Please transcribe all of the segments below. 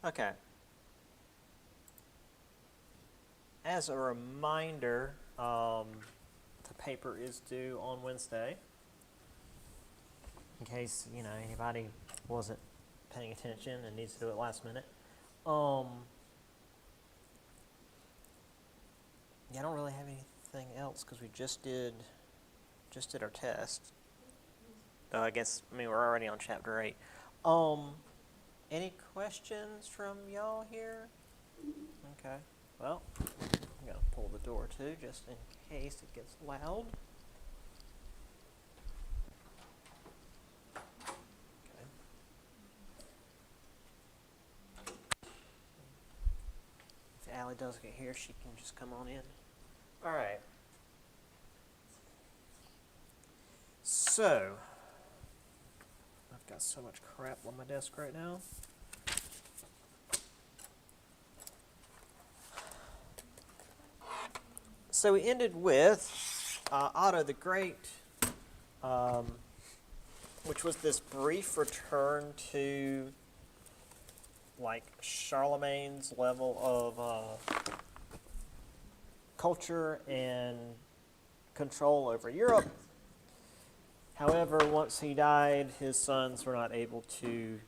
Okay. As a reminder, the paper is due on Wednesday. In case anybody wasn't paying attention and needs to do it last minute. Yeah, I don't really have anything else because we just did our test. I mean we're already on chapter 8. Any questions from y'all here? Okay. Well, I'm gonna pull the door too, just in case it gets loud. Okay. If Allie doesn't get here, she can just come on in. All right. So, I've got so much crap on my desk right now. So we ended with Otto the Great, which was this brief return to like Charlemagne's level of culture and control over Europe. However, once he died, his sons were not able to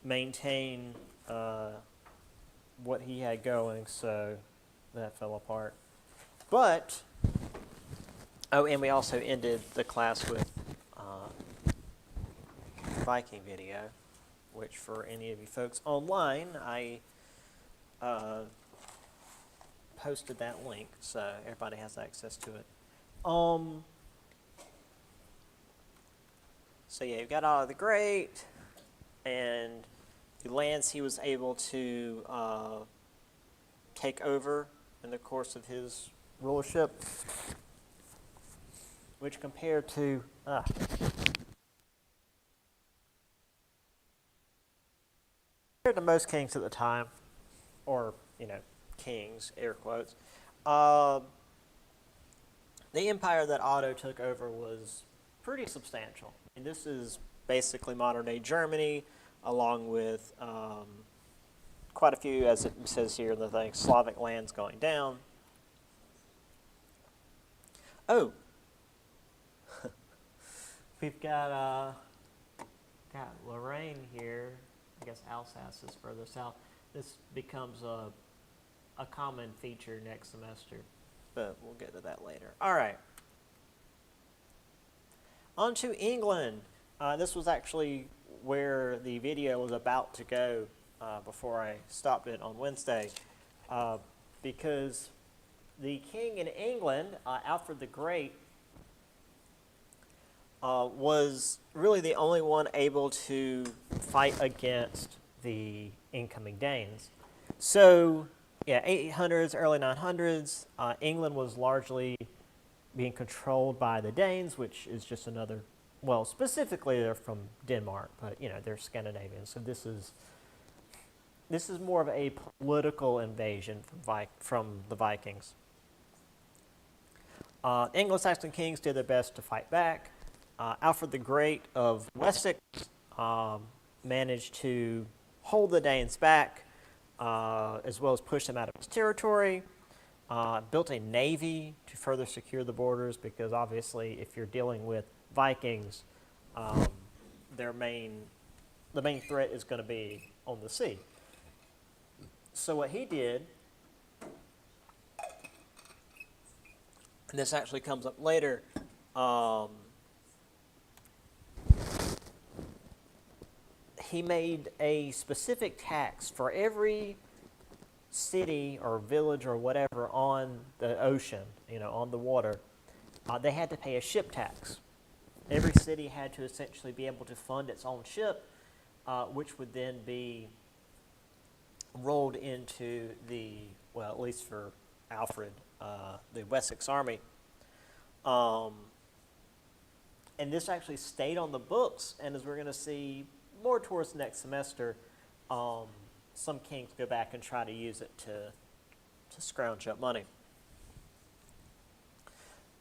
maintain what he had going, so that fell apart. But, and we also ended the class with Viking video, which for any of you folks online, I posted that link, so everybody has access to it. So yeah, you've got Otto the Great, and the lands he was able to take over in the course of his rulership, which compared to most kings at the time, or kings, air quotes, the empire that Otto took over was pretty substantial. And this is basically modern-day Germany, along with quite a few, as it says here in the thing, Slavic lands going down. Oh, we've got Lorraine here. I guess Alsace is further south. This becomes a common feature next semester, but we'll get to that later. All right. On to England. This was actually where the video was about to go before I stopped it on Wednesday, because the king in England, Alfred the Great, was really the only one able to fight against the incoming Danes. So, yeah, 800s, early 900s, England was largely being controlled by the Danes, which is just another, well, specifically they're from Denmark, but they're Scandinavian. So this is more of a political invasion from the Vikings. Anglo-Saxon kings did their best to fight back. Alfred the Great of Wessex managed to hold the Danes back, as well as push them out of his territory. Built a navy to further secure the borders, because obviously if you're dealing with Vikings, the main threat is going to be on the sea. So what he did, and this actually comes up later, he made a specific tax for every city or village or whatever on the ocean, on the water. They had to pay a ship tax. Every city had to essentially be able to fund its own ship, which would then be rolled into at least for Alfred, the Wessex army. And this actually stayed on the books, and as we're going to see more towards next semester, some kings go back and try to use it to scrounge up money.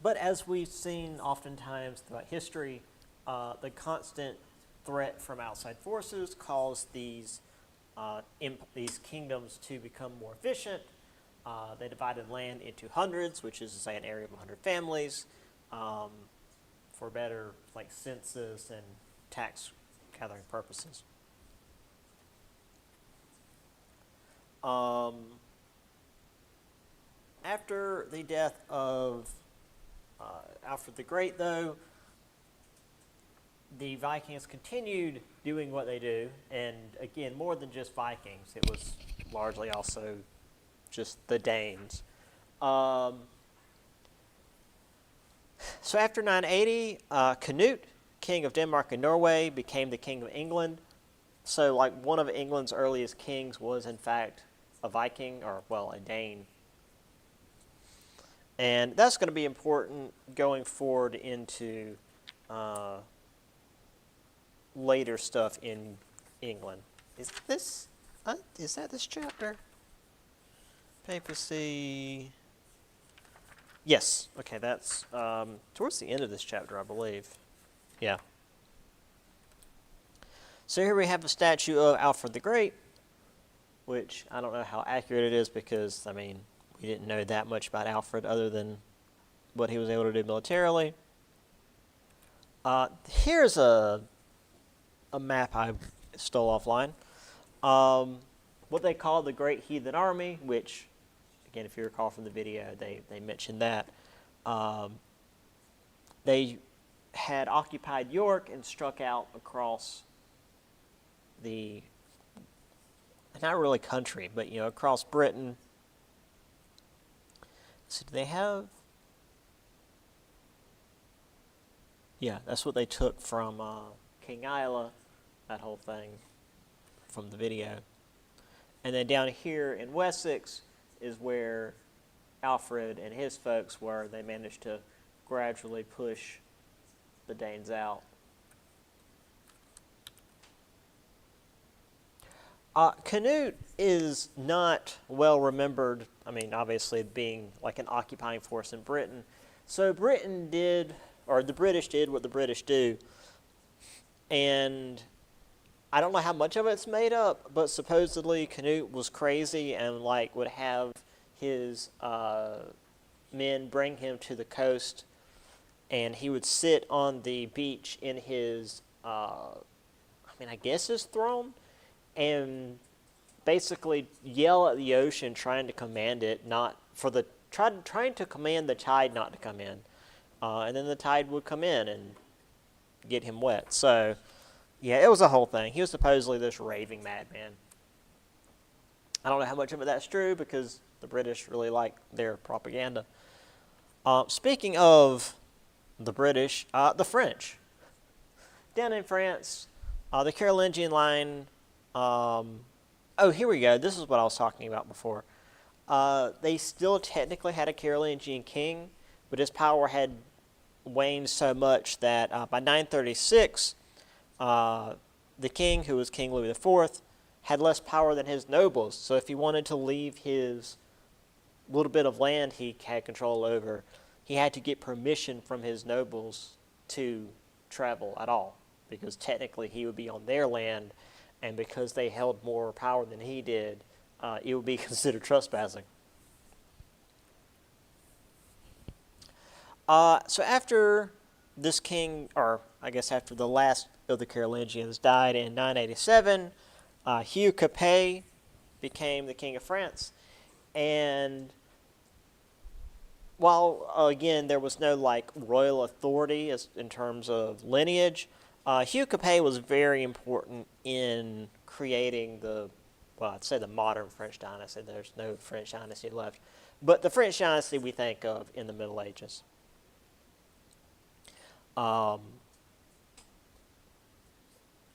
But as we've seen oftentimes throughout history, the constant threat from outside forces caused these these kingdoms to become more efficient. They divided land into hundreds, which is to say an area of 100 families, for better like census and tax gathering purposes. After the death of Alfred the Great, though, the Vikings continued doing what they do, and again, more than just Vikings, it was largely also just the Danes. So after 980, Canute, king of Denmark and Norway, became the king of England. So like one of England's earliest kings was in fact a Viking, or well, a Dane. And that's going to be important going forward into later stuff in England. Is that this chapter? Papacy. Yes. Okay, that's towards the end of this chapter, I believe. Yeah. So here we have a statue of Alfred the Great, which I don't know how accurate it is because, I mean, we didn't know that much about Alfred other than what he was able to do militarily. Here's a map I stole offline. What they call the Great Heathen Army, which, again, if you recall from the video, they mentioned that. They had occupied York and struck out across the, not really country, but, you know, across Britain. So do they have? Yeah, that's what they took from King Isla, that whole thing from the video. And then down here in Wessex is where Alfred and his folks were. They managed to gradually push the Danes out. Canute is not well remembered, I mean, obviously being like an occupying force in Britain. So Britain did, or the British did what the British do. And I don't know how much of it's made up, but supposedly Canute was crazy and like would have his men bring him to the coast, and he would sit on the beach in his, I guess his throne, and basically yell at the ocean, trying to command it trying to command the tide not to come in, and then the tide would come in and get him wet. So, yeah, it was a whole thing. He was supposedly this raving madman. I don't know how much of it that's true because the British really like their propaganda. Speaking of the British, the French. Down in France, the Carolingian line. Here we go. This is what I was talking about before. They still technically had a Carolingian king, but his power had waned so much that by 936, the king, who was King Louis IV, had less power than his nobles. So if he wanted to leave his little bit of land he had control over, he had to get permission from his nobles to travel at all, because technically he would be on their land, and because they held more power than he did, it would be considered trespassing. So after this king, or I guess after the last of the Carolingians died in 987, Hugh Capet became the king of France. And while, again, there was no like royal authority in terms of lineage, Hugh Capet was very important in creating I'd say the modern French dynasty. There's no French dynasty left. But the French dynasty we think of in the Middle Ages.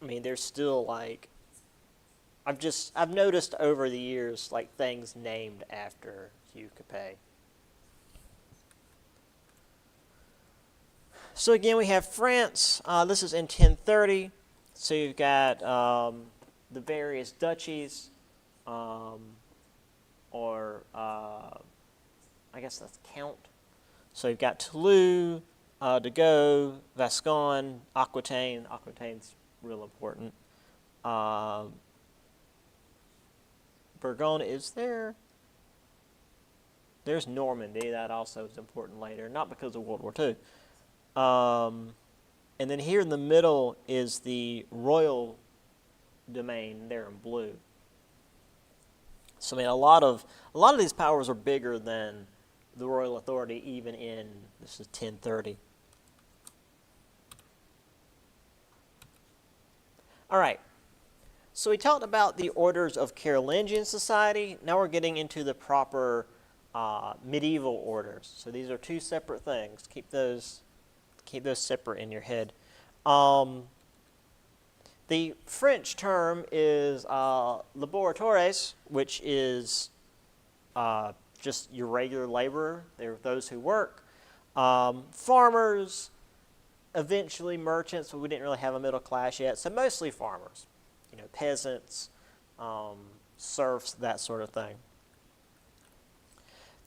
There's still like, I've noticed over the years like things named after Hugh Capet. So again, we have France. This is in 1030. So you've got the various duchies, I guess that's count. So you've got Toulouse, Dagot, Vascon, Aquitaine. Aquitaine's real important. Burgoyne is there. There's Normandy. That also is important later, not because of World War II. And then here in the middle is the royal domain there in blue. So I mean, a lot of these powers are bigger than the royal authority, even in this is 1030. All right. So we talked about the orders of Carolingian society. Now we're getting into the proper medieval orders. So these are two separate things. Keep those separate in your head. The French term is laboratores, which is just your regular laborer. They're those who work. Farmers, eventually merchants, but we didn't really have a middle class yet, so mostly farmers. Peasants, serfs, that sort of thing.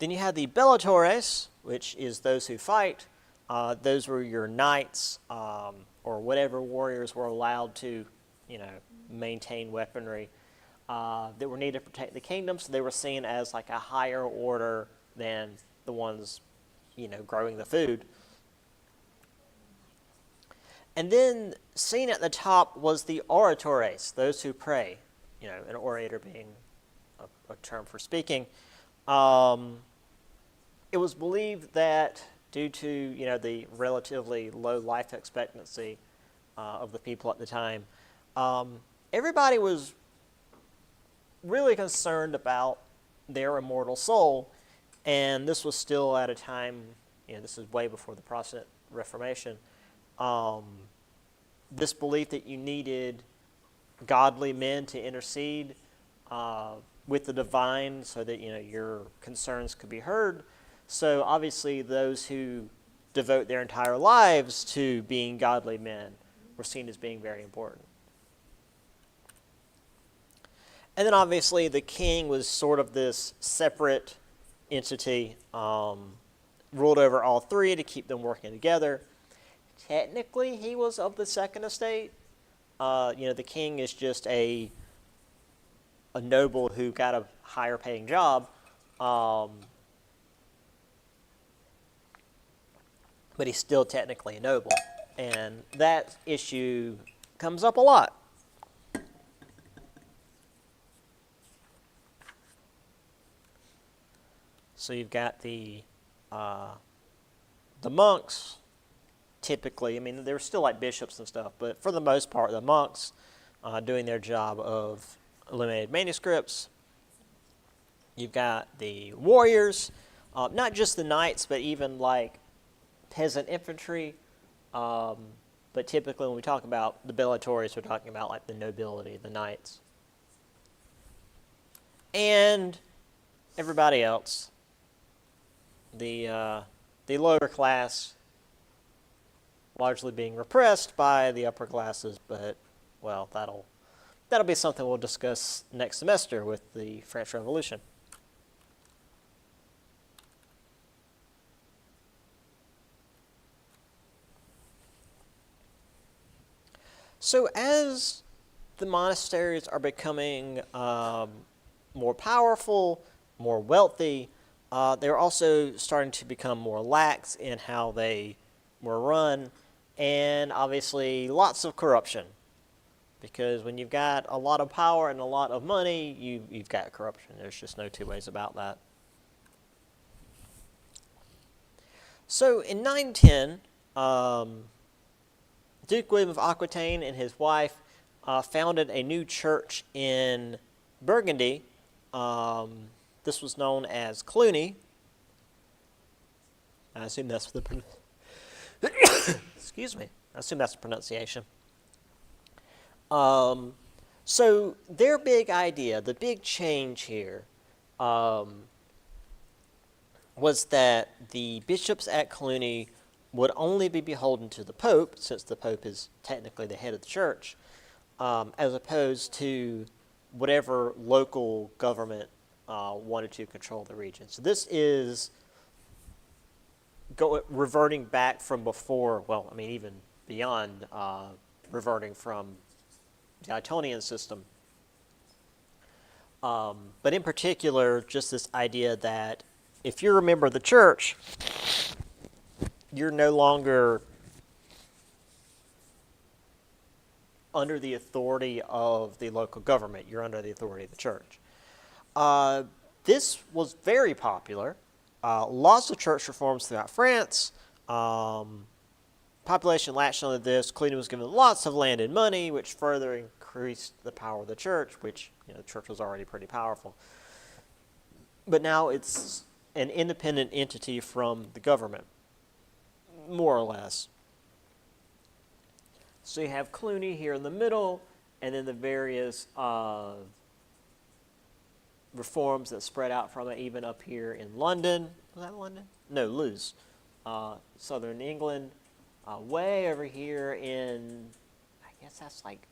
Then you have the bellatores, which is those who fight. Those were your knights or whatever warriors were allowed to, maintain weaponry that were needed to protect the kingdom. So they were seen as like a higher order than the ones, growing the food. And then seen at the top was the oratores, those who pray. An orator being a term for speaking. It was believed that due to the relatively low life expectancy of the people at the time, everybody was really concerned about their immortal soul, and this was still at a time. This is way before the Protestant Reformation. This belief that you needed godly men to intercede with the divine so that your concerns could be heard. So obviously those who devote their entire lives to being godly men were seen as being very important. And then obviously the king was sort of this separate entity, ruled over all three to keep them working together. Technically, he was of the second estate. The king is just a noble who got a higher paying job. But he's still technically a noble. And that issue comes up a lot. So you've got the monks. Typically, they were still like bishops and stuff, but for the most part, the monks doing their job of illuminated manuscripts. You've got the warriors, not just the knights, but even like peasant infantry. But typically when we talk about the bellatores, we're talking about like the nobility, the knights. And everybody else, the lower class, largely being repressed by the upper classes, but, well, that'll be something we'll discuss next semester with the French Revolution. So as the monasteries are becoming more powerful, more wealthy, they're also starting to become more lax in how they were run, and obviously lots of corruption. Because when you've got a lot of power and a lot of money, you've got corruption. There's just no two ways about that. So in 910, Duke William of Aquitaine and his wife founded a new church in Burgundy. This was known as Cluny. I assume that's the excuse me. I assume that's the pronunciation. So their big idea, the big change here, was that the bishops at Cluny would only be beholden to the Pope, since the Pope is technically the head of the church, as opposed to whatever local government wanted to control the region. So this is reverting back from before, even beyond reverting from the Italian system. But in particular, just this idea that if you're a member of the church, you're no longer under the authority of the local government. You're under the authority of the church. This was very popular. Lots of church reforms throughout France. Population latched onto this. Cleveland was given lots of land and money, which further increased the power of the church, which the church was already pretty powerful. But now it's an independent entity from the government, more or less. So you have Cluny here in the middle, and then the various reforms that spread out from it, even up here in London. Was that London? No, Lewes. Southern England. Way over here in, I guess that's like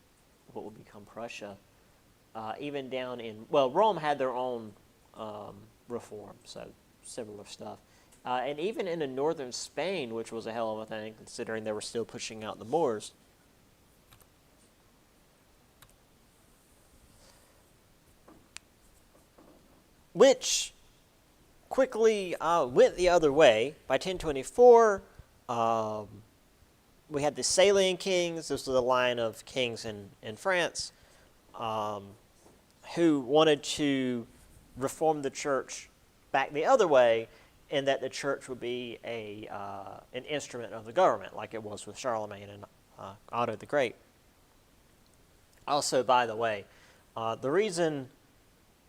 what would become Prussia. Even down in, well, Rome had their own reform, so similar stuff. And even into northern Spain, which was a hell of a thing, considering they were still pushing out the Moors. Which quickly went the other way. By 1024, we had the Salian kings. This was a line of kings in France who wanted to reform the church back the other way, and that the church would be an instrument of the government, like it was with Charlemagne and Otto the Great. Also, by the way, the reason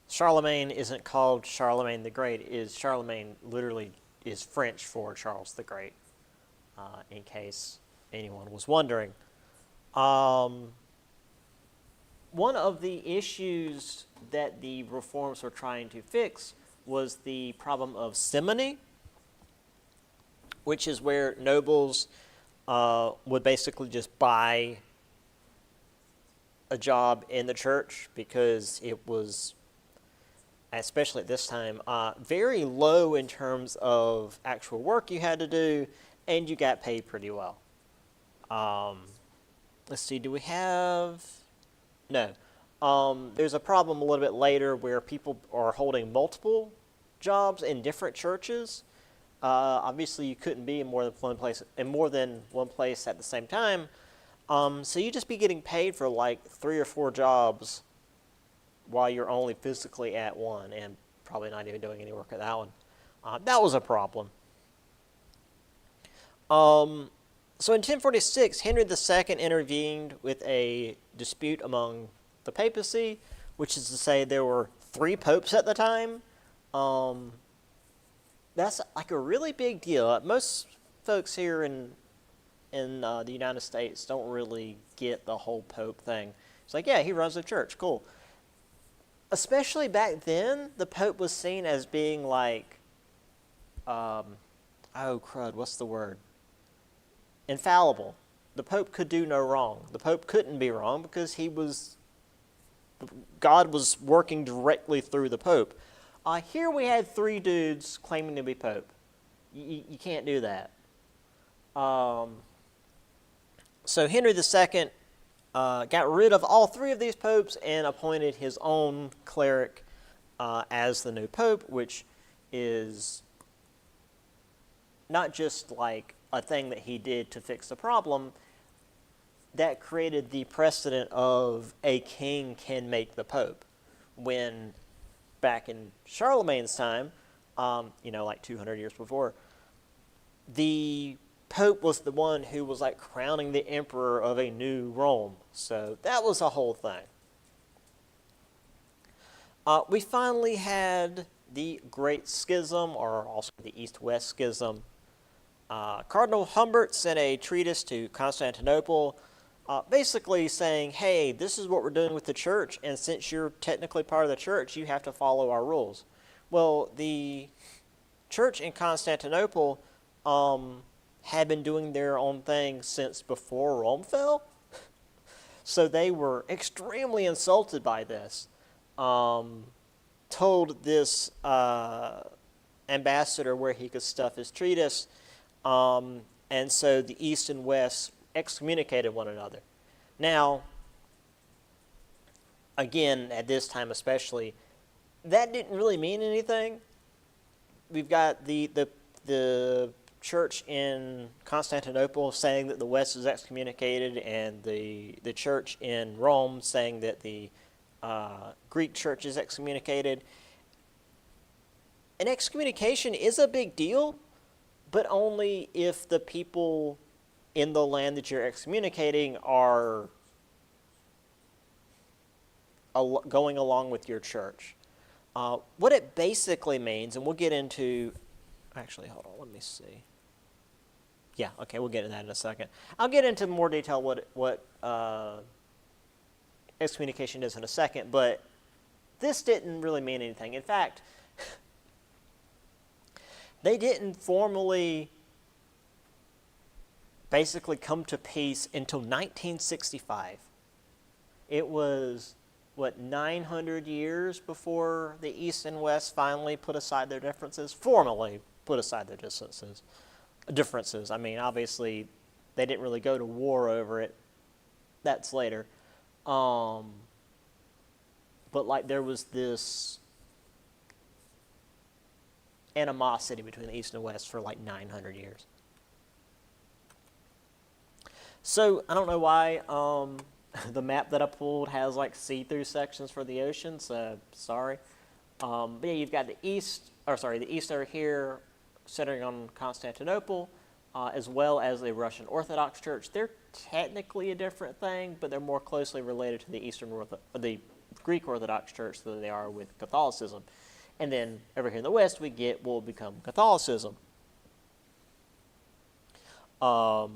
Charlemagne isn't called Charlemagne the Great is Charlemagne literally is French for Charles the Great, in case anyone was wondering. One of the issues that the reforms were trying to fix was the problem of simony, which is where nobles would basically just buy a job in the church because it was, especially at this time, very low in terms of actual work you had to do, and you got paid pretty well. Let's see, do we have... No. There's a problem a little bit later where people are holding multiple jobs in different churches. Obviously, you couldn't be in more than one place at the same time. So you just be getting paid for like 3 or 4 jobs while you're only physically at one and probably not even doing any work at that one. That was a problem. So in 1046, Henry II intervened with a dispute among the papacy, which is to say there were 3 popes at the time. That's like a really big deal. Most folks here in the United States don't really get the whole pope thing. It's like, yeah, he runs the church, cool. Especially back then, the pope was seen as being like, oh crud, what's the word? Infallible. The pope could do no wrong. The pope couldn't be wrong because God was working directly through the pope. Here we had 3 dudes claiming to be pope. You can't do that. So Henry II got rid of all 3 of these popes and appointed his own cleric as the new pope, which is not just like a thing that he did to fix the problem. That created the precedent of a king can make the pope. When back in Charlemagne's time, like 200 years before, the pope was the one who was like crowning the emperor of a new Rome. So that was a whole thing. We finally had the Great Schism, or also the East-West Schism. Cardinal Humbert sent a treatise to Constantinople, basically saying, hey, this is what we're doing with the church, and since you're technically part of the church, you have to follow our rules. Well, the church in Constantinople had been doing their own thing since before Rome fell, so they were extremely insulted by this. Told this ambassador where he could stuff his treatise, and so the East and West excommunicated one another. Now, again, at this time especially, that didn't really mean anything. We've got the church in Constantinople saying that the West is excommunicated, and the church in Rome saying that the Greek church is excommunicated. An excommunication is a big deal, but only if the people in the land that you're excommunicating are going along with your church. What it basically means, and we'll get into, actually, hold on, let me see. Yeah, okay, we'll get into that in a second. I'll get into more detail what excommunication is in a second, but this didn't really mean anything. In fact, they didn't formally basically come to peace until 1965. It was, 900 years before the East and West finally put aside their differences, formally put aside their differences. I mean, obviously, they didn't really go to war over it. That's later. But like there was this animosity between the East and West for like 900 years. So I don't know why the map that I pulled has like see-through sections for the ocean, so sorry. But yeah, you've got the East over here centering on Constantinople, as well as the Russian Orthodox Church. They're technically a different thing, but they're more closely related to the Greek Orthodox Church than they are with Catholicism. And then over here in the West, we get what will become Catholicism. The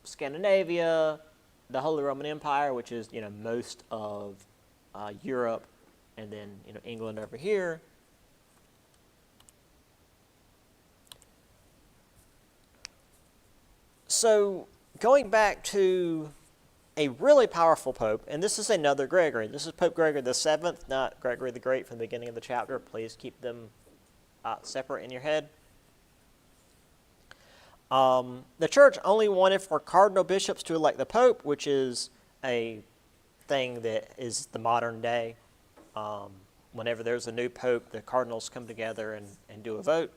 Scandinavia, the Holy Roman Empire, which is, most of Europe, and then, England over here. So going back to a really powerful pope, and this is another Gregory. This is Pope Gregory the Seventh, not Gregory the Great from the beginning of the chapter. Please keep them separate in your head. The church only wanted for cardinal bishops to elect the pope, which is a thing that is the modern day. Whenever there's a new pope, the cardinals come together and do a vote.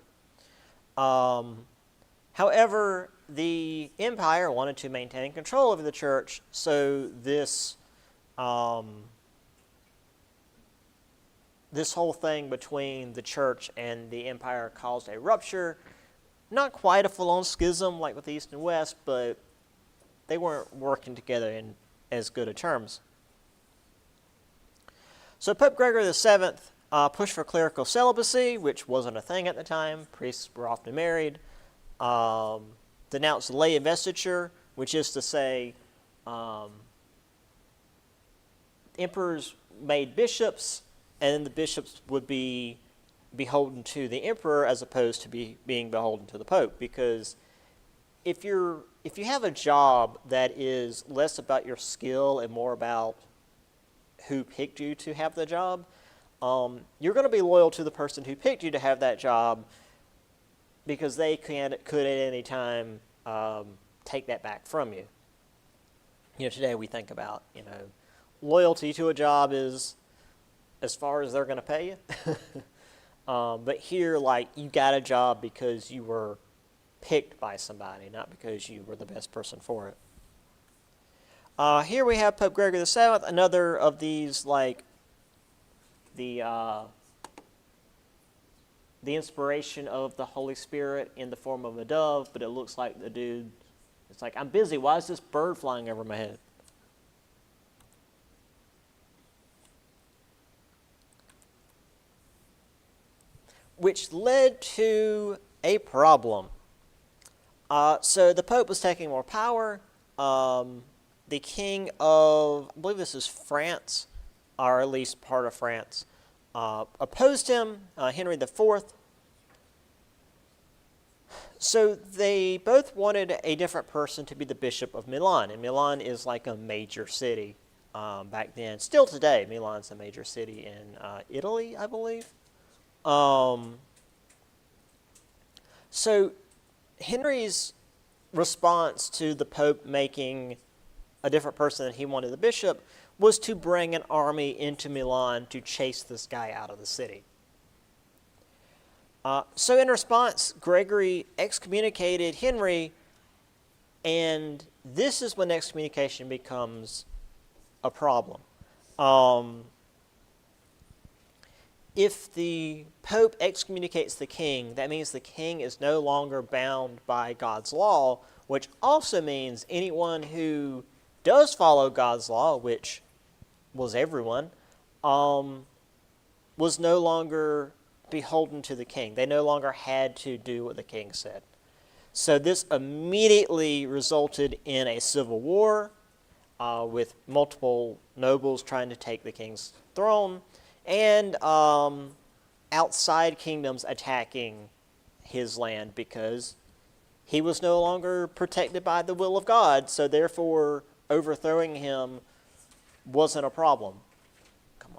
However, the empire wanted to maintain control over the church, so this whole thing between the church and the empire caused a rupture. Not quite a full-on schism like with the East and West, but they weren't working together in as good of terms. So Pope Gregory VII pushed for clerical celibacy, which wasn't a thing at the time. Priests were often married. Denounced lay investiture, which is to say emperors made bishops, and then the bishops would be beholden to the emperor as opposed to being beholden to the pope. Because if you have a job that is less about your skill and more about who picked you to have the job, you're going to be loyal to the person who picked you to have that job, because they could at any time take that back from you. Today we think about, loyalty to a job is as far as they're going to pay you. But here, you got a job because you were picked by somebody, not because you were the best person for it. Here we have Pope Gregory VII, another of these, the inspiration of the Holy Spirit in the form of a dove, but it looks like the dude, it's like, I'm busy, why is this bird flying over my head? Which led to a problem. So the Pope was taking more power. The king of, I believe this is France, or at least part of France, opposed him, Henry IV. So they both wanted a different person to be the Bishop of Milan. And Milan is like a major city back then. Still today, Milan's a major city in Italy, I believe. So Henry's response to the Pope making a different person than he wanted the bishop, was to bring an army into Milan to chase this guy out of the city. So in response, Gregory excommunicated Henry, and this is when excommunication becomes a problem. If the Pope excommunicates the king, that means the king is no longer bound by God's law, which also means anyone who does follow God's law, which was everyone, was no longer beholden to the king. They no longer had to do what the king said. So this immediately resulted in a civil war with multiple nobles trying to take the king's throne, and outside kingdoms attacking his land because he was no longer protected by the will of God, so therefore overthrowing him wasn't a problem. Come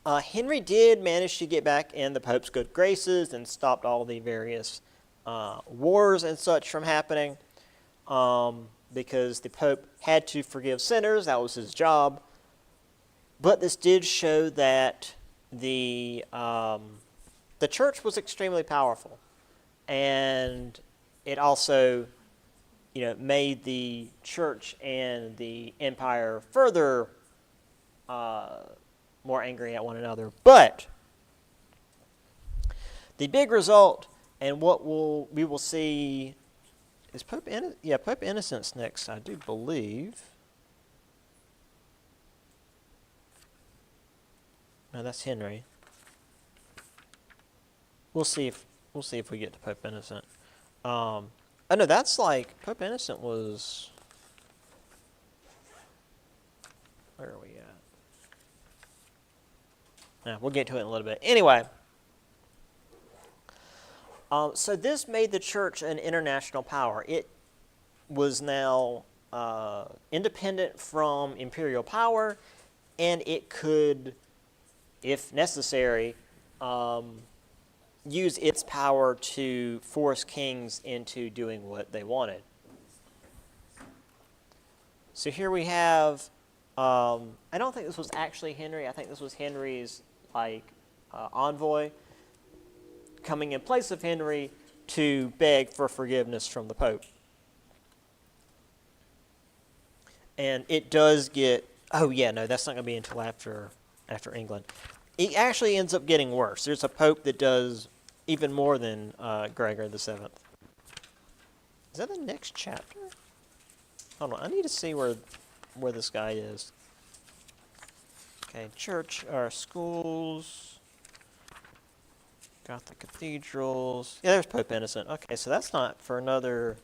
on. Henry did manage to get back in the Pope's good graces and stopped all the various wars and such from happening because the Pope had to forgive sinners. That was his job. But this did show that the church was extremely powerful, and it also, made the church and the empire further more angry at one another. But the big result, and what we will see, is Pope Innocent's next, I do believe. No, that's Henry. We'll see if we get to Pope Innocent. Oh no, that's like Pope Innocent was. Where are we at? Yeah, we'll get to it in a little bit. Anyway, so this made the church an international power. It was now independent from imperial power, and it could, if necessary, use its power to force kings into doing what they wanted. So here we have, I don't think this was actually Henry. I think this was Henry's envoy coming in place of Henry to beg for forgiveness from the Pope. And it does get, oh yeah, no, that's not going to be until after England. It actually ends up getting worse. There's a Pope that does even more than Gregory the Seventh. Is that the next chapter? Hold on, I need to see where this guy is. Okay, church, or schools, got the cathedrals. Yeah, there's Pope Innocent. Okay, so that's not for another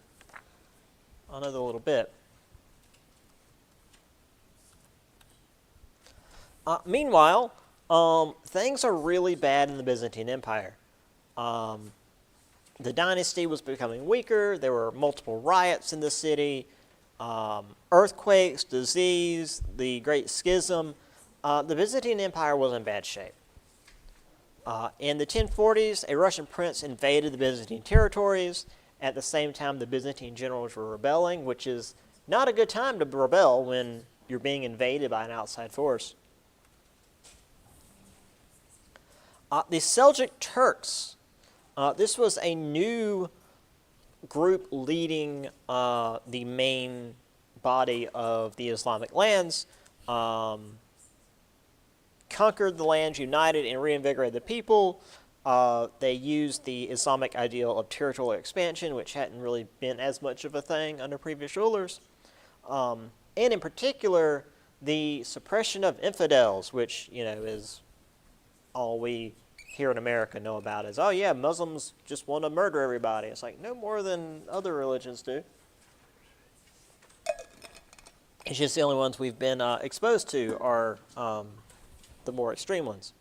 little bit. Meanwhile, things are really bad in the Byzantine Empire. The dynasty was becoming weaker. There were multiple riots in the city, earthquakes, disease, the Great Schism. The Byzantine Empire was in bad shape. In the 1040s, a Russian prince invaded the Byzantine territories. At the same time, the Byzantine generals were rebelling, which is not a good time to rebel when you're being invaded by an outside force. The Seljuk Turks, this was a new group leading the main body of the Islamic lands, conquered the lands, united, and reinvigorated the people. They used the Islamic ideal of territorial expansion, which hadn't really been as much of a thing under previous rulers. And in particular, the suppression of infidels, which, is all we here in America know about is, oh yeah, Muslims just want to murder everybody. It's like, no more than other religions do. It's just the only ones we've been exposed to are the more extreme ones.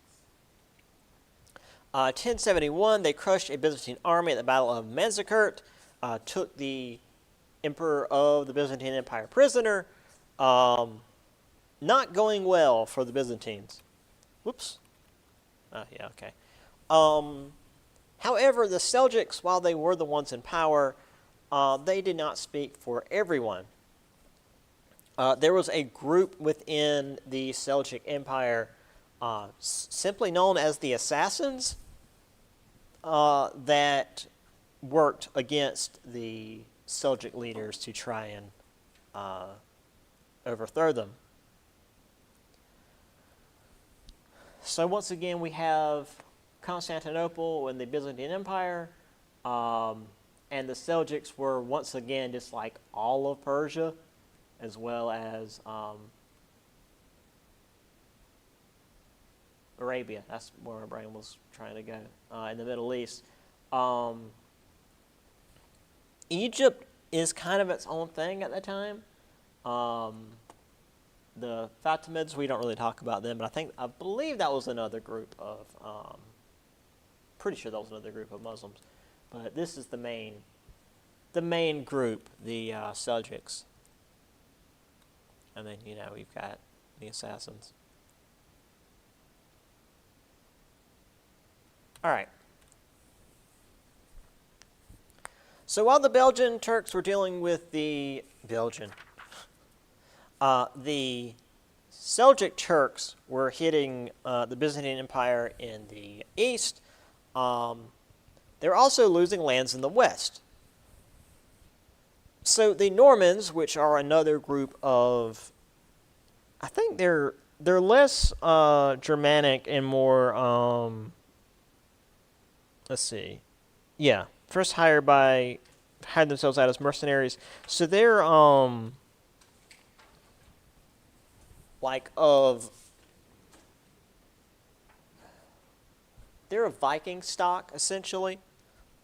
1071, they crushed a Byzantine army at the Battle of Manzikert, took the emperor of the Byzantine Empire prisoner. Not going well for the Byzantines. Whoops. Oh, yeah, okay. However, the Seljuks, while they were the ones in power, they did not speak for everyone. There was a group within the Seljuk Empire simply known as the Assassins that worked against the Seljuk leaders to try and overthrow them. So once again, we have Constantinople and the Byzantine Empire, and the Seljuks were once again just like all of Persia, as well as Arabia. That's where my brain was trying to go, in the Middle East. Egypt is kind of its own thing at that time. The Fatimids, we don't really talk about them, but I believe that was another group of, pretty sure that was another group of Muslims. But this is the main group, the Seljuks. And then, we've got the Assassins. All right. So while the Belgian Turks were dealing with the Seljuk Turks were hitting the Byzantine Empire in the east, they're also losing lands in the west. So the Normans, which are another group of, I think they're less Germanic and more, let's see, yeah, first hired themselves out as mercenaries. So they're they're a Viking stock essentially,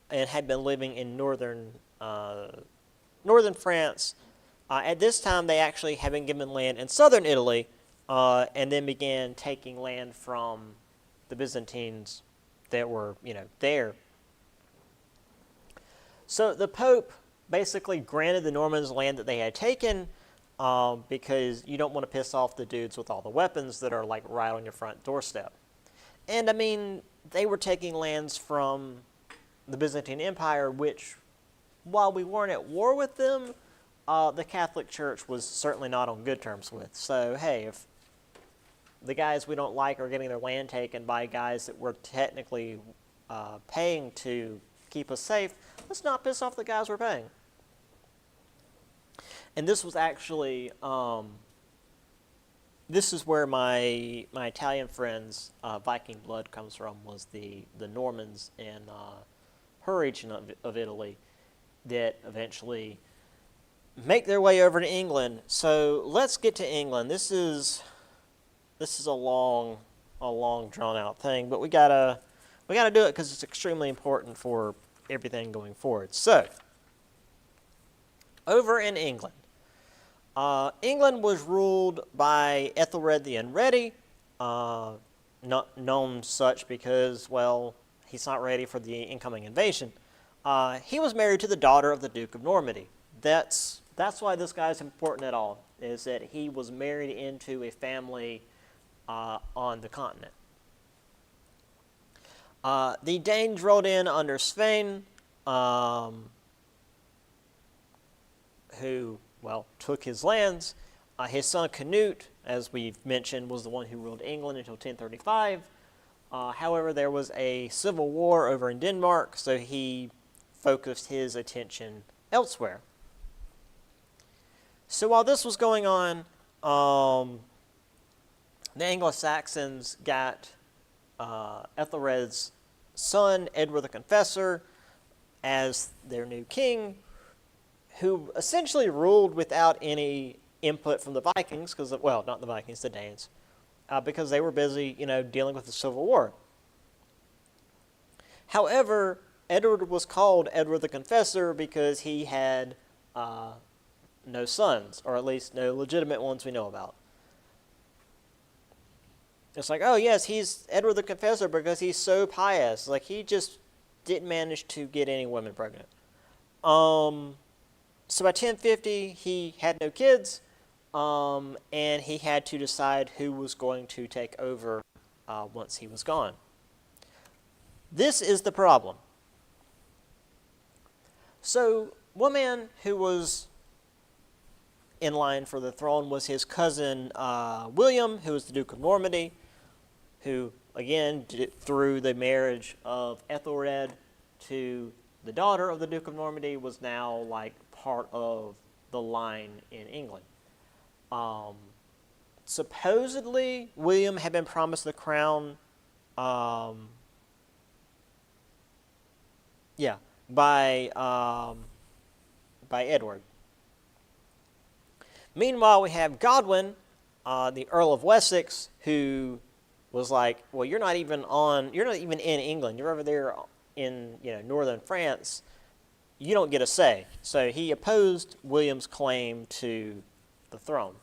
and had been living in northern France. At this time, they actually had been given land in southern Italy, and then began taking land from the Byzantines that were, there. So the Pope basically granted the Normans land that they had taken, because you don't want to piss off the dudes with all the weapons that are like right on your front doorstep. And I mean, they were taking lands from the Byzantine Empire, which, while we weren't at war with them, the Catholic Church was certainly not on good terms with. So, hey, if the guys we don't like are getting their land taken by guys that we're technically paying to keep us safe, let's not piss off the guys we're paying. And this was actually, this is where my Italian friend's Viking blood comes from, was the Normans in her region of Italy that eventually make their way over to England. So let's get to England. This is a long drawn out thing, but we gotta do it because it's extremely important for everything going forward. So over in England, England was ruled by Ethelred the Unready, not known such because, well, he's not ready for the incoming invasion. He was married to the daughter of the Duke of Normandy. That's why this guy is important at all, is that he was married into a family on the continent. The Danes rolled in under Svein, who, well, took his lands. His son Canute, as we've mentioned, was the one who ruled England until 1035. However, there was a civil war over in Denmark, so he focused his attention elsewhere. So while this was going on, the Anglo-Saxons got Ethelred's son, Edward the Confessor, as their new king, who essentially ruled without any input from the Vikings, well, not the Vikings, the Danes, because they were busy, dealing with the Civil War. However, Edward was called Edward the Confessor because he had no sons, or at least no legitimate ones we know about. It's like, oh yes, he's Edward the Confessor because he's so pious. Like, he just didn't manage to get any women pregnant. So by 1050, he had no kids, and he had to decide who was going to take over once he was gone. This is the problem. So, one man who was in line for the throne was his cousin William, who was the Duke of Normandy, who, again, did it through the marriage of Ethelred to the daughter of the Duke of Normandy, was now like part of the line in England. Supposedly, William had been promised the crown by Edward. Meanwhile, we have Godwin, the Earl of Wessex, who was like, well, you're not even in England. You're over there in northern France. You don't get a say. So he opposed William's claim to the throne.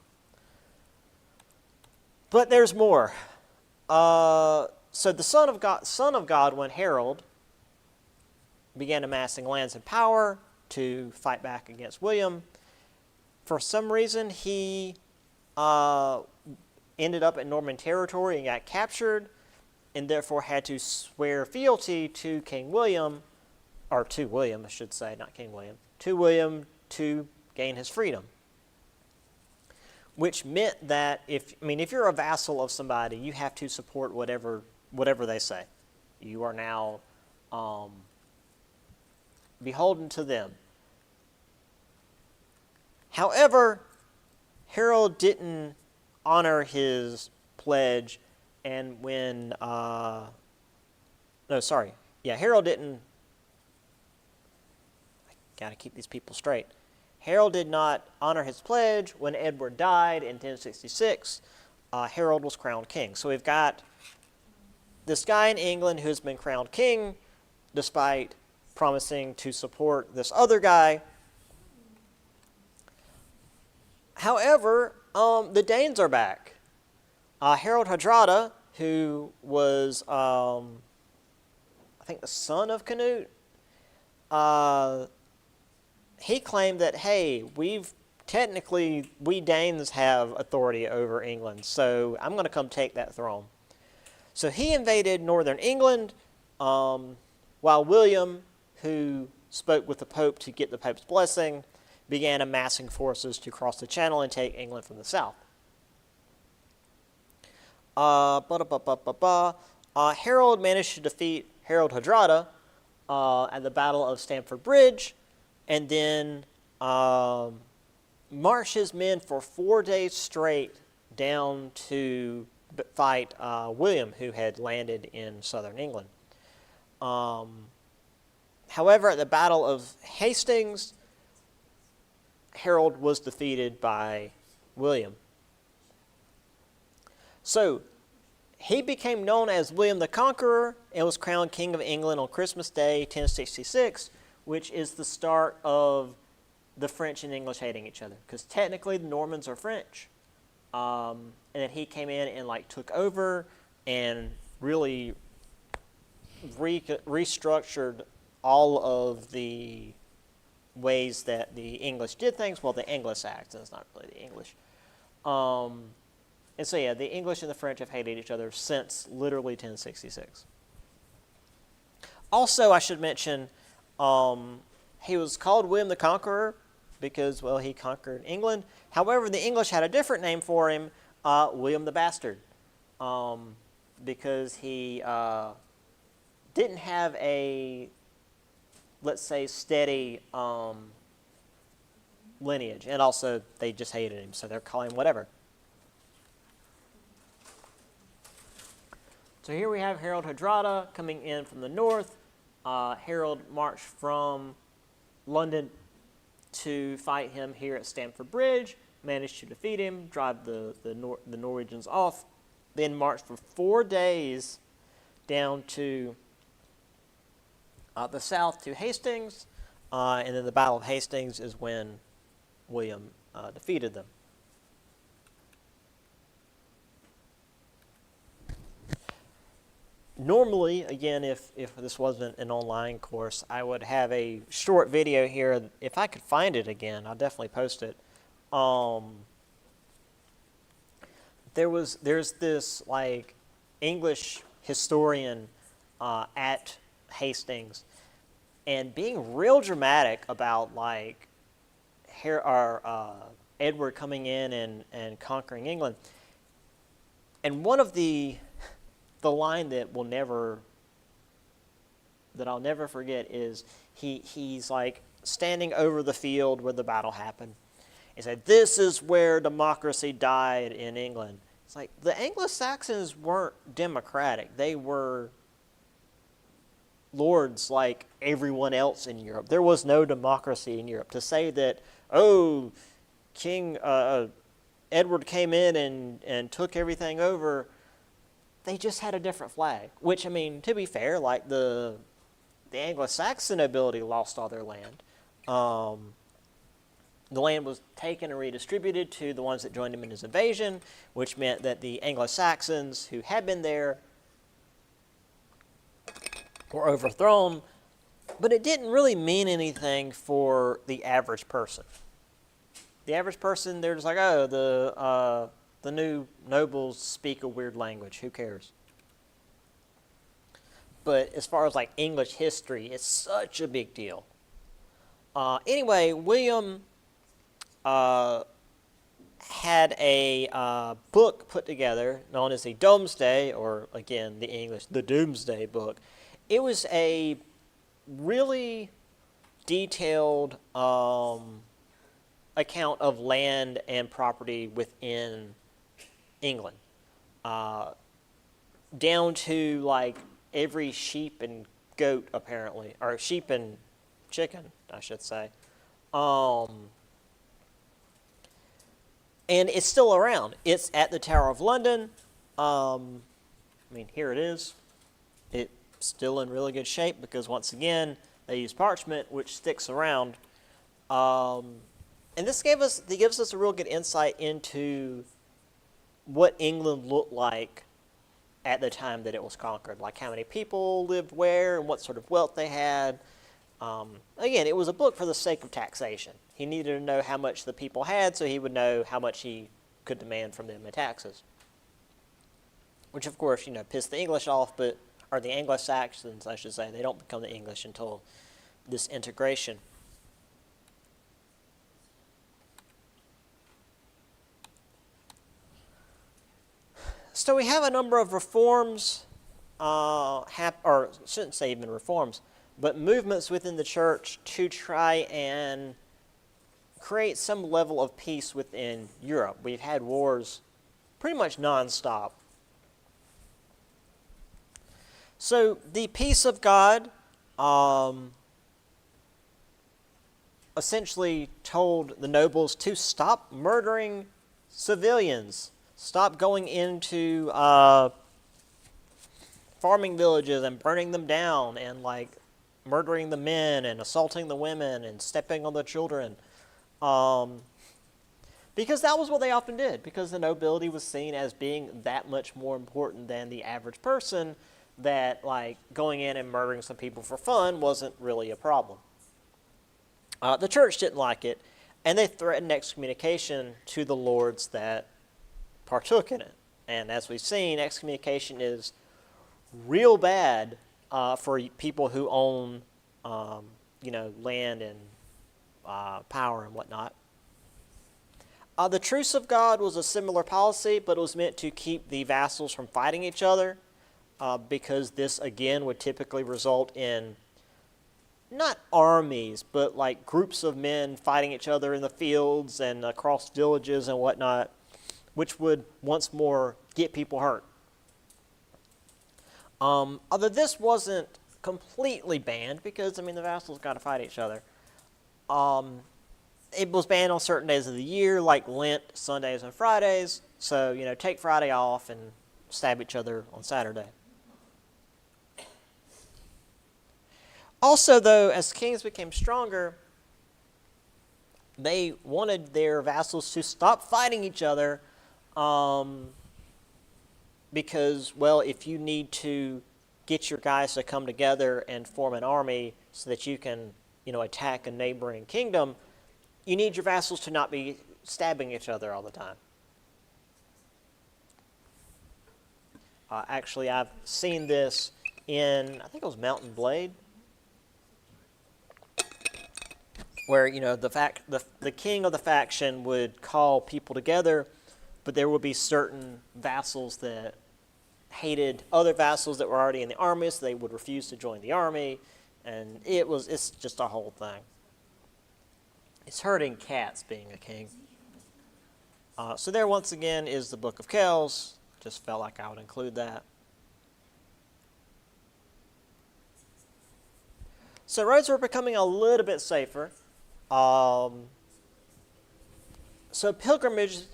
But there's more. So the son of Godwin, Harold, began amassing lands and power to fight back against William. For some reason, he ended up in Norman territory and got captured, and therefore had to swear fealty to King William, or to William, I should say, not King William, to William to gain his freedom. Which meant that if you're a vassal of somebody, you have to support whatever they say. You are now beholden to them. Harold didn't honor his pledge, and Harold didn't. I gotta keep these people straight. Harold did not honor his pledge. When Edward died in 1066, Harold was crowned king. So we've got this guy in England who's been crowned king despite promising to support this other guy. However, the Danes are back. Harold Hardrada, who was, I think, the son of Canute, he claimed that, hey, we Danes have authority over England, so I'm going to come take that throne. So he invaded northern England, while William, who spoke with the Pope to get the Pope's blessing, began amassing forces to cross the Channel and take England from the south. Harold managed to defeat Harold Hardrada at the Battle of Stamford Bridge, and then marched his men for 4 days straight down to fight William, who had landed in southern England. However, at the Battle of Hastings, Harold was defeated by William. So, he became known as William the Conqueror and was crowned King of England on Christmas Day, 1066, which is the start of the French and English hating each other. Because technically the Normans are French. And then he came in and took over and really restructured all of the ways that the English did things. Well, the Anglo-Saxons, it's not really the English. And so, yeah, the English and the French have hated each other since literally 1066. Also, I should mention, he was called William the Conqueror because, well, he conquered England. However, the English had a different name for him, William the Bastard, because he didn't have a, let's say, steady lineage. And also, they just hated him, so they're calling him whatever. So here we have Harold Hardrada coming in from the north. Harold marched from London to fight him here at Stamford Bridge, managed to defeat him, drive the Norwegians off, then marched for 4 days down to the south to Hastings, and then the Battle of Hastings is when William defeated them. Normally, again, if this wasn't an online course, I would have a short video here. If I could find it again, I'll definitely post it. There's this English historian at Hastings and being real dramatic about like here are Edward coming in and conquering England. And one of the line that I'll never forget is he's like standing over the field where the battle happened. He said, "This is where democracy died in England." It's like the Anglo-Saxons weren't democratic. They were lords like everyone else in Europe. There was no democracy in Europe. To say that, oh, King Edward came in and took everything over, they just had a different flag. Which, I mean, to be fair, like the Anglo-Saxon nobility lost all their land. The land was taken and redistributed to the ones that joined him in his invasion, which meant that the Anglo-Saxons who had been there were overthrown, but it didn't really mean anything for the average person. The average person, they're just like, oh, the new nobles speak a weird language. Who cares? But as far as like English history, it's such a big deal. Anyway, William had a book put together known as the Domesday, or again, the English, the Doomsday Book. It was a really detailed account of land and property within England, down to like every sheep and goat, apparently, or sheep and chicken, I should say. And it's still around. It's at the Tower of London. I mean, here it is. It's still in really good shape because, once again, they use parchment, which sticks around. And this gives us a real good insight into what England looked like at the time that it was conquered. Like how many people lived where and what sort of wealth they had. Again, it was a book for the sake of taxation. He needed to know how much the people had so he would know how much he could demand from them in taxes. Which, of course, pissed the English off, or the Anglo-Saxons, I should say. They don't become the English until this integration. So we have a number of reforms, or shouldn't say even reforms, but movements within the church to try and create some level of peace within Europe. We've had wars pretty much nonstop. So the peace of God essentially told the nobles to stop murdering civilians, stop going into farming villages and burning them down and like murdering the men and assaulting the women and stepping on the children. Because that was what they often did, because the nobility was seen as being that much more important than the average person, that like going in and murdering some people for fun wasn't really a problem. The church didn't like it, and they threatened excommunication to the lords that partook in it. And as we've seen, excommunication is real bad for people who own, land and power and whatnot. The Truce of God was a similar policy, but it was meant to keep the vassals from fighting each other, because this, again, would typically result in not armies, but like groups of men fighting each other in the fields and across villages and whatnot, which would once more get people hurt. Although this wasn't completely banned, because, the vassals got to fight each other. It was banned on certain days of the year, like Lent, Sundays, and Fridays. So, take Friday off and stab each other on Saturday. Also, though, as kings became stronger, they wanted their vassals to stop fighting each other, because, well, if you need to get your guys to come together and form an army so that you can, attack a neighboring kingdom, you need your vassals to not be stabbing each other all the time. Actually, I've seen this in, I think it was Mountain Blade, where the king of the faction would call people together, but there would be certain vassals that hated other vassals that were already in the army, so they would refuse to join the army, and it's just a whole thing. It's herding cats being a king. So there once again is the Book of Kells. Just felt like I would include that. So roads were becoming a little bit safer. So pilgrimages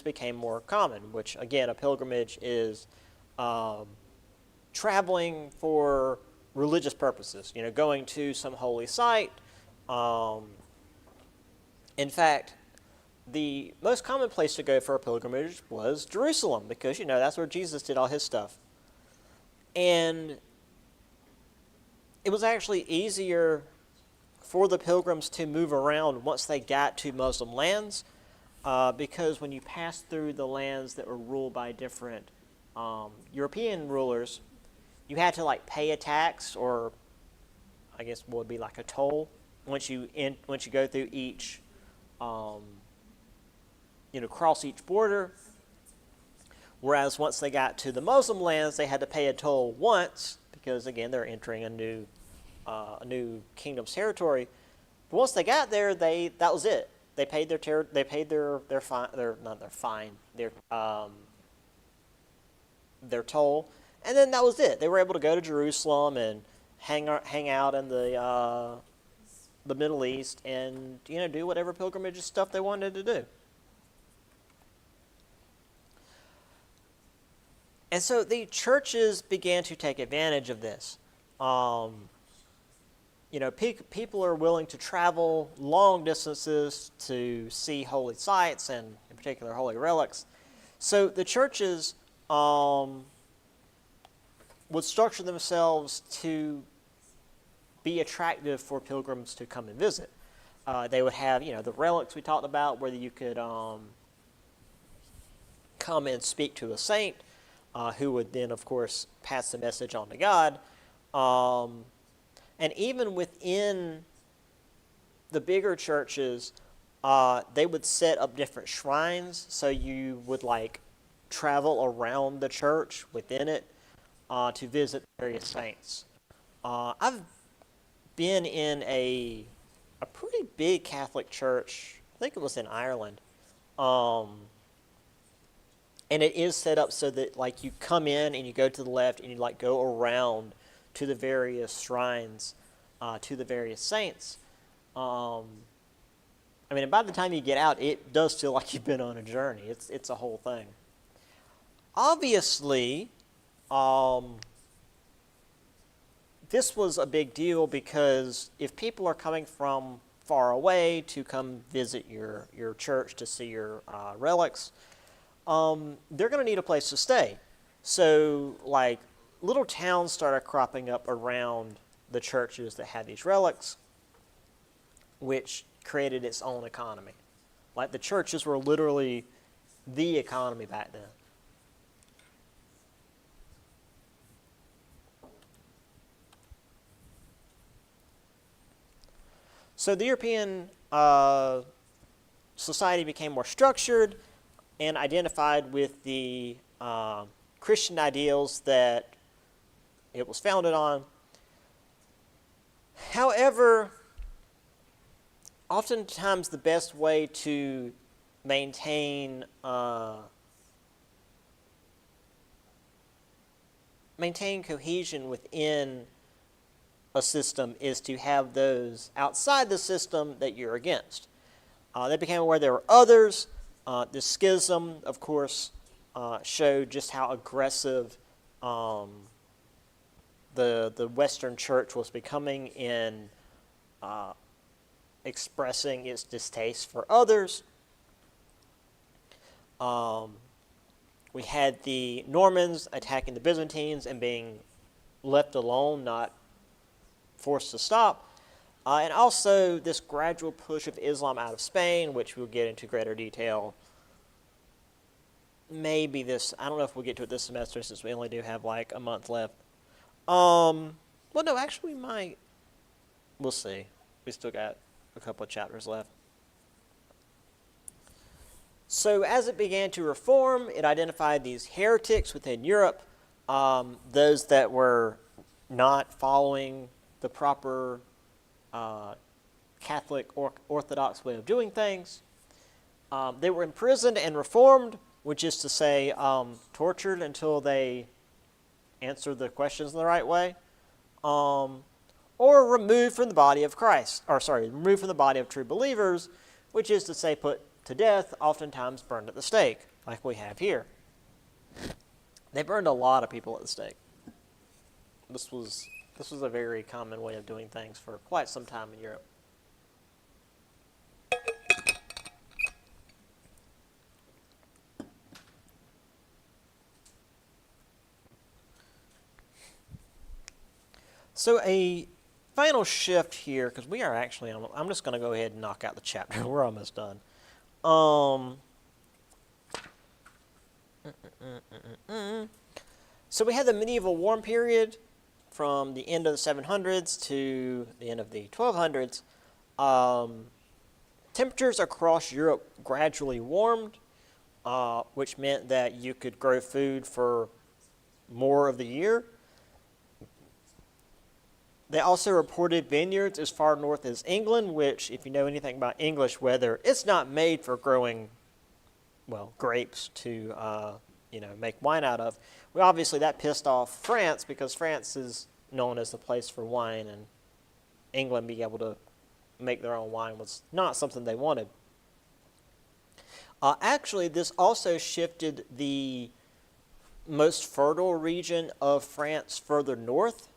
became more common, which again, a pilgrimage is traveling for religious purposes, going to some holy site. In fact, the most common place to go for a pilgrimage was Jerusalem, because, that's where Jesus did all his stuff. And it was actually easier for the pilgrims to move around once they got to Muslim lands, because when you passed through the lands that were ruled by different European rulers, you had to pay a tax, or I guess what would be like a toll once you go through each, cross each border. Whereas once they got to the Muslim lands, they had to pay a toll once, because again they're entering a new kingdom's territory. But once they got there, that was it. They paid their toll, and then that was it. They were able to go to Jerusalem and hang out in the Middle East and do whatever pilgrimage stuff they wanted to do. And so the churches began to take advantage of this. People are willing to travel long distances to see holy sites, and in particular holy relics. So the churches would structure themselves to be attractive for pilgrims to come and visit. They would have, the relics we talked about, where you could come and speak to a saint, who would then, of course, pass the message on to God. And even within the bigger churches, they would set up different shrines, so you would travel around the church within it to visit various saints. I've been in a pretty big Catholic church. I think it was in Ireland. And it is set up so that you come in and you go to the left and you go around to the various shrines, to the various saints. And by the time you get out, it does feel like you've been on a journey. It's a whole thing. Obviously, this was a big deal, because if people are coming from far away to come visit your church to see your relics, they're going to need a place to stay. So, little towns started cropping up around the churches that had these relics, which created its own economy. The churches were literally the economy back then. So the European society became more structured and identified with the Christian ideals that it was founded on. However, oftentimes the best way to maintain cohesion within a system is to have those outside the system that you're against. They became aware there were others. The schism, of course, showed just how aggressive the Western Church was becoming in expressing its distaste for others. We had the Normans attacking the Byzantines and being left alone, not forced to stop. And also this gradual push of Islam out of Spain, which we'll get into greater detail maybe this. I don't know if we'll get to it this semester since we only do have like a month left. Well, no, actually, we might. We'll see. We still got a couple of chapters left. So, as it began to reform, it identified these heretics within Europe, those that were not following the proper Catholic or Orthodox way of doing things. They were imprisoned and reformed, which is to say, tortured until they answered the questions in the right way, or removed from the body of Christ, removed from the body of true believers, which is to say, put to death, oftentimes burned at the stake, like we have here. They burned a lot of people at the stake. This was a very common way of doing things for quite some time in Europe. So a final shift here, because we are actually, I'm just going to go ahead and knock out the chapter. We're almost done. So we had the medieval warm period from the end of the 700s to the end of the 1200s. Temperatures across Europe gradually warmed, which meant that you could grow food for more of the year. They also reported vineyards as far north as England, which, if you know anything about English weather, it's not made for growing, well, grapes to, make wine out of. Well, obviously, that pissed off France because France is known as the place for wine, and England being able to make their own wine was not something they wanted. Actually, this also shifted the most fertile region of France further north,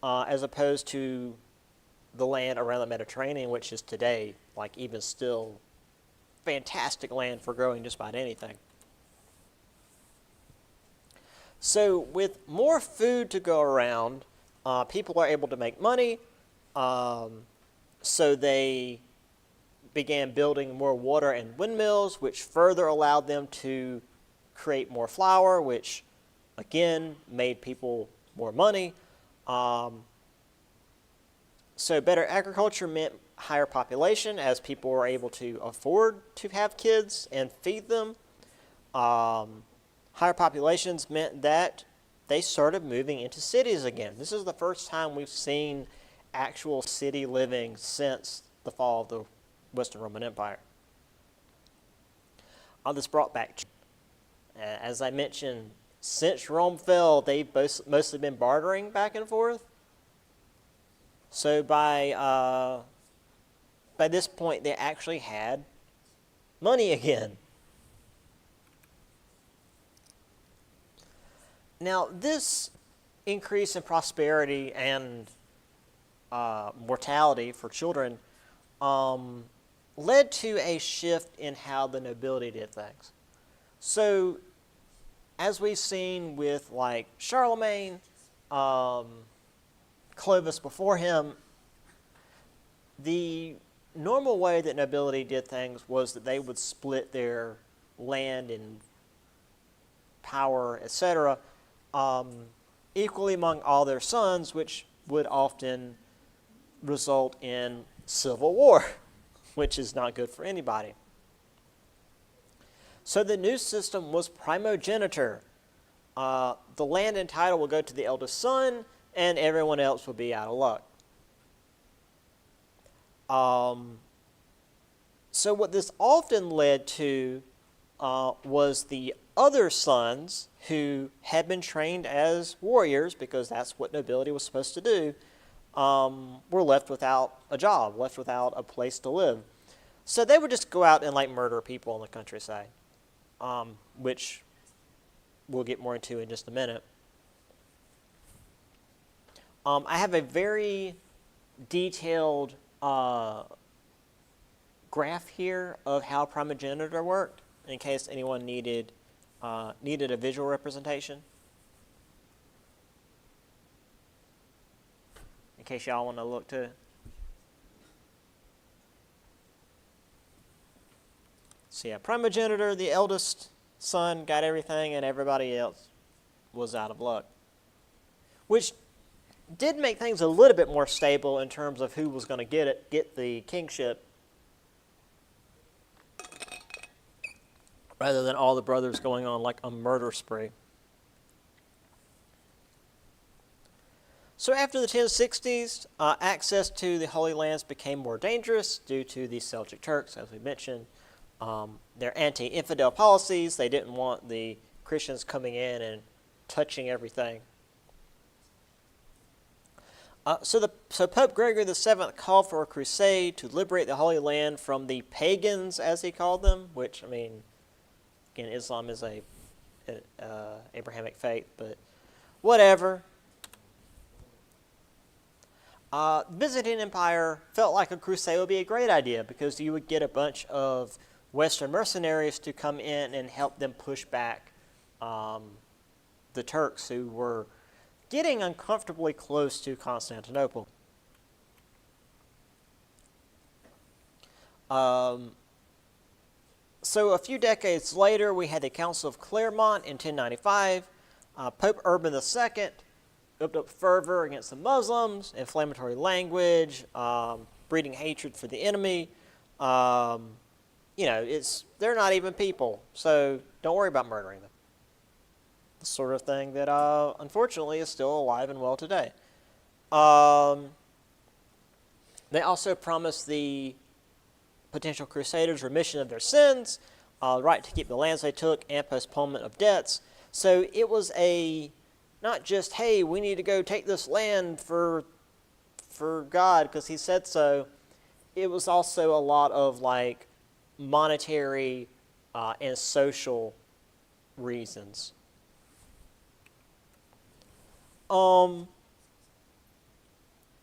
as opposed to the land around the Mediterranean, which is today, like even still, fantastic land for growing just about anything. So with more food to go around, people are able to make money, so they began building more water and windmills, which further allowed them to create more flour, which again made people more money. So better agriculture meant higher population, as people were able to afford to have kids and feed them. Higher populations meant that they started moving into cities again. This is the first time we've seen actual city living since the fall of the Western Roman Empire. This brought back, as I mentioned, since Rome fell, they've mostly been bartering back and forth. So by this point, they actually had money again. Now, this increase in prosperity and mortality for children led to a shift in how the nobility did things. So, as we've seen with like Charlemagne, Clovis before him, the normal way that nobility did things was that they would split their land and power, etc., equally among all their sons, which would often result in civil war, which is not good for anybody. So the new system was primogeniture. The land and title will go to the eldest son, and everyone else will be out of luck. So what this often led to was the other sons who had been trained as warriors, because that's what nobility was supposed to do, were left without a job, left without a place to live. So they would just go out and like murder people in the countryside, which we'll get more into in just a minute. I have a very detailed graph here of how primogeniture worked, in case anyone needed a visual representation. In case y'all want to look to. So yeah, primogeniture, the eldest son got everything and everybody else was out of luck. Which did make things a little bit more stable in terms of who was going to get the kingship, rather than all the brothers going on like a murder spree. So after the 1060s, access to the Holy Lands became more dangerous due to the Seljuk Turks, as we mentioned. Their anti-infidel policies, they didn't want the Christians coming in and touching everything. So Pope Gregory VII called for a crusade to liberate the Holy Land from the pagans, as he called them, which, I mean, again, Islam is a Abrahamic faith, but whatever. The Byzantine Empire felt like a crusade would be a great idea because you would get a bunch of Western mercenaries to come in and help them push back the Turks, who were getting uncomfortably close to Constantinople. So a few decades later, we had the Council of Clermont in 1095. Pope Urban II whipped up fervor against the Muslims, inflammatory language, breeding hatred for the enemy. They're not even people, so don't worry about murdering them. The sort of thing that, unfortunately, is still alive and well today. They also promised the potential crusaders remission of their sins, right to keep the lands they took, and postponement of debts. So it was not just, hey, we need to go take this land for God because he said so. It was also a lot of like monetary and social reasons.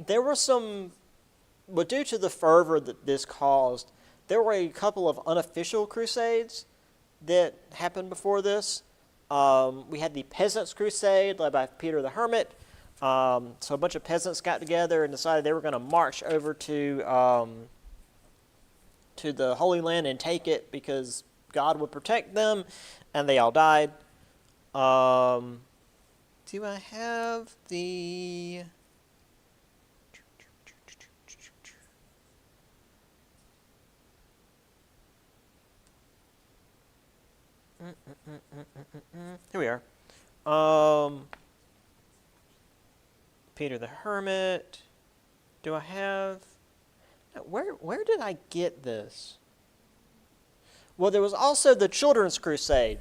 There were but due to the fervor that this caused, there were a couple of unofficial crusades that happened before this. We had the Peasants' Crusade led by Peter the Hermit. So a bunch of peasants got together and decided they were going to march over to the Holy Land and take it because God would protect them, and they all died. Do I have the... Here we are. Peter the Hermit. Do I have... Where did I get this? Well, there was also the Children's Crusade.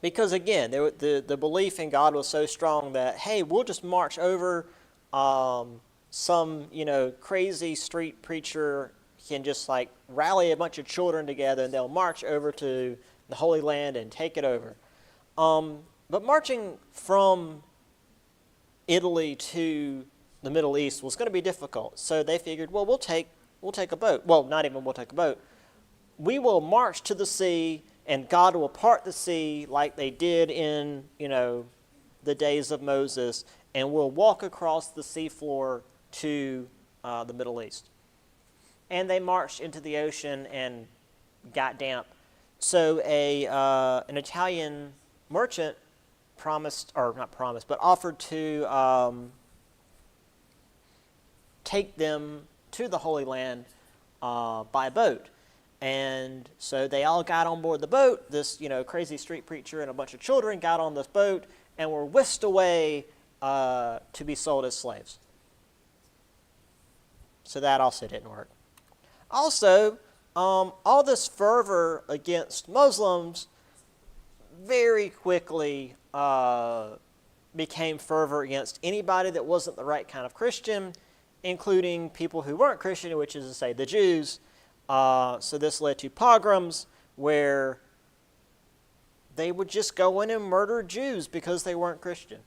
Because, again, the belief in God was so strong that, hey, we'll just march over some, crazy street preacher can just, like, rally a bunch of children together and they'll march over to the Holy Land and take it over. But marching from Italy to the Middle East was going to be difficult. So they figured, well, we'll take a boat. Well, not even we'll take a boat. We will march to the sea, and God will part the sea like they did in, the days of Moses, and we'll walk across the seafloor to the Middle East. And they marched into the ocean and got damp. So an Italian merchant offered to take them to the Holy Land by boat. And so they all got on board the boat. This, crazy street preacher and a bunch of children got on this boat and were whisked away to be sold as slaves. So that also didn't work. Also, all this fervor against Muslims very quickly became fervor against anybody that wasn't the right kind of Christian, including people who weren't Christian, which is to say the Jews. So this led to pogroms where they would just go in and murder Jews because they weren't Christian.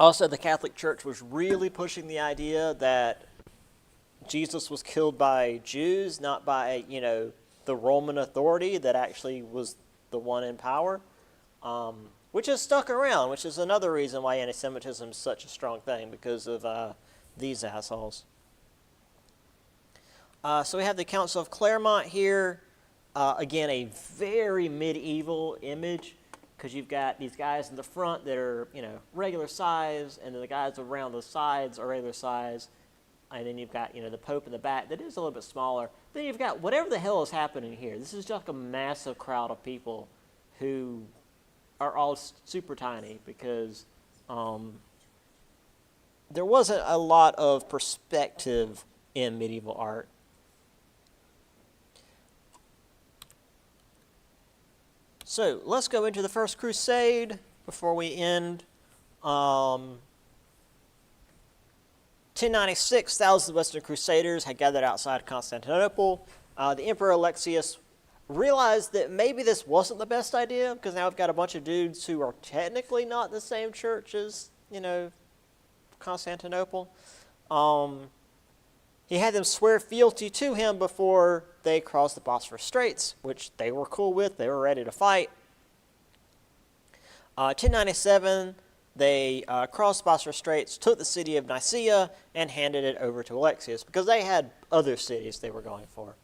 Also, the Catholic Church was really pushing the idea that Jesus was killed by Jews, not by, the Roman authority that actually was the one in power, which has stuck around, which is another reason why anti-Semitism is such a strong thing, because of these assholes. So we have the Council of Claremont here. Again, a very medieval image, because you've got these guys in the front that are, regular size, and then the guys around the sides are regular size, and then you've got, the Pope in the back that is a little bit smaller. Then you've got whatever the hell is happening here. This is just a massive crowd of people who are all super tiny, because there wasn't a lot of perspective in medieval art. So let's go into the First Crusade before we end. 1096, thousands of Western Crusaders had gathered outside Constantinople. The Emperor Alexius realized that maybe this wasn't the best idea, because now we've got a bunch of dudes who are technically not the same church as, Constantinople. He had them swear fealty to him before they crossed the Bosphorus Straits, which they were cool with. They were ready to fight. 1097, they crossed the Bosphorus Straits, took the city of Nicaea, and handed it over to Alexius, because they had other cities they were going for.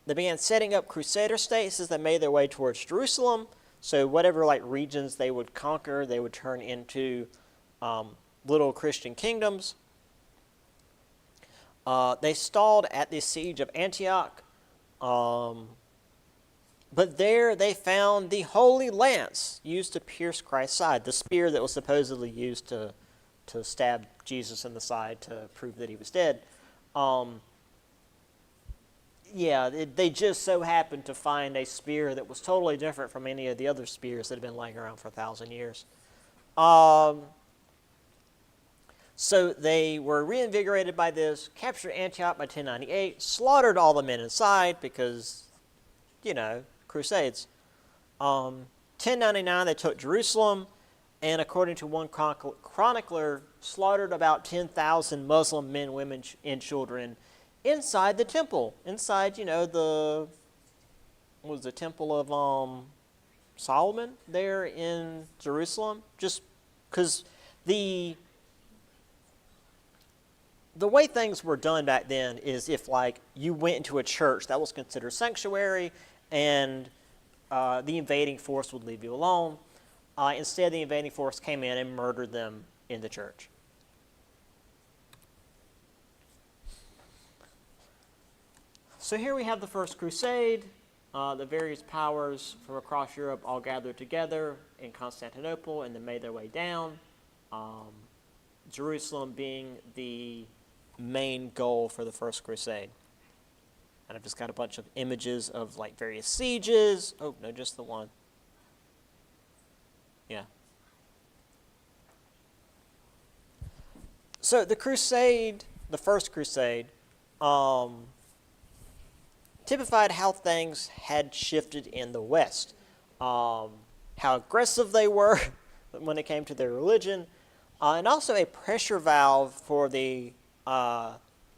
They began setting up crusader states as they made their way towards Jerusalem. So whatever regions they would conquer, they would turn into little Christian kingdoms. They stalled at the siege of Antioch, but there they found the Holy Lance used to pierce Christ's side, the spear that was supposedly used to stab Jesus in the side to prove that he was dead. They just so happened to find a spear that was totally different from any of the other spears that had been laying around for 1,000 years. So they were reinvigorated by this, captured Antioch by 1098, slaughtered all the men inside because, Crusades. 1099, they took Jerusalem, and according to one chronicler, slaughtered about 10,000 Muslim men, women, and children inside the temple. Inside, the temple of Solomon there in Jerusalem. Just because the way things were done back then is if, you went into a church, that was considered sanctuary, and the invading force would leave you alone. Instead, the invading force came in and murdered them in the church. So here we have the First Crusade. The various powers from across Europe all gathered together in Constantinople and then made their way down. Jerusalem being the main goal for the First Crusade. And I've just got a bunch of images of various sieges. Oh, no, just the one. Yeah. So the Crusade, the First Crusade, typified how things had shifted in the West. How aggressive they were when it came to their religion, and also a pressure valve for the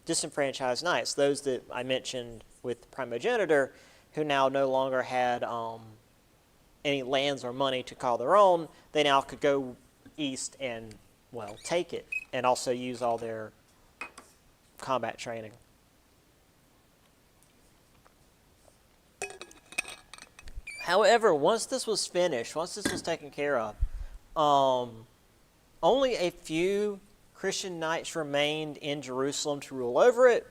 disenfranchised knights, those that I mentioned with Primogenitor, who now no longer had any lands or money to call their own. They now could go east and, take it, and also use all their combat training. However, once this was finished, once this was taken care of, only a few Christian knights remained in Jerusalem to rule over it,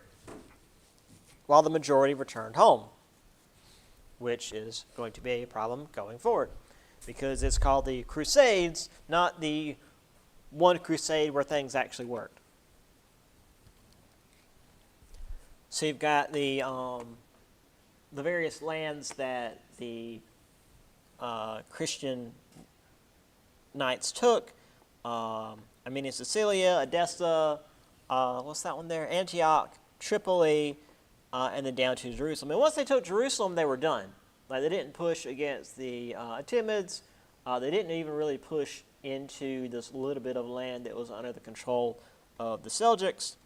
while the majority returned home, which is going to be a problem going forward, because it's called the Crusades, not the one crusade where things actually worked. So you've got the various lands that the Christian knights took. Armenia, Sicilia, Edessa, what's that one there? Antioch, Tripoli, and then down to Jerusalem. And once they took Jerusalem, they were done. They didn't push against the Timids. They didn't even really push into this little bit of land that was under the control of the Seljuks,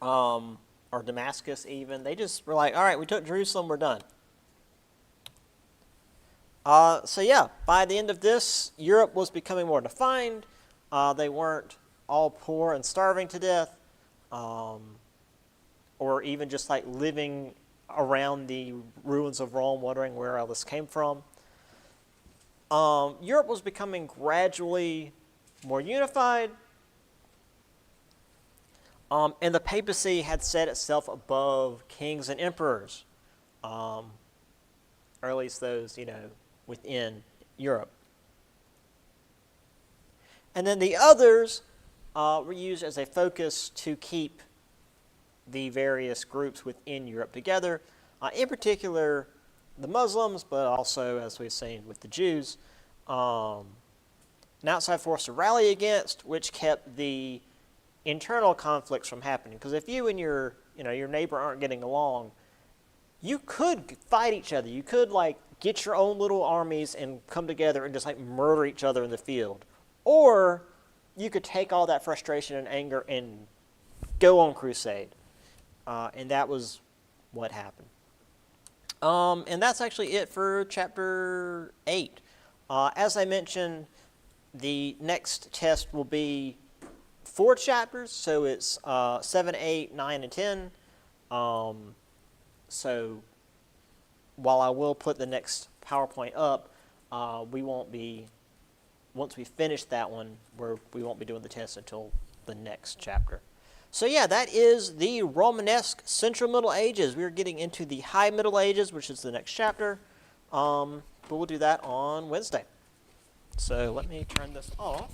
or Damascus even. They just were like, all right, we took Jerusalem, we're done. By the end of this, Europe was becoming more defined. They weren't all poor and starving to death, or even just like living around the ruins of Rome, wondering where all this came from. Europe was becoming gradually more unified, and the papacy had set itself above kings and emperors, or at least those, within Europe. And then the others were used as a focus to keep the various groups within Europe together, in particular the Muslims, but also, as we've seen with the Jews, an outside force to rally against, which kept the internal conflicts from happening. Because if you and your neighbor aren't getting along, you could fight each other. You could get your own little armies and come together and just murder each other in the field. Or you could take all that frustration and anger and go on crusade. And that was what happened. And that's actually it for chapter 8. As I mentioned, the next test will be 4 chapters, so it's 7, 8, 9, and 10. So while I will put the next PowerPoint up, we won't be, once we finish that one, we won't be doing the test until the next chapter. So yeah, that is the Romanesque Central Middle Ages. We're getting into the High Middle Ages, which is the next chapter. But we'll do that on Wednesday. So let me turn this off.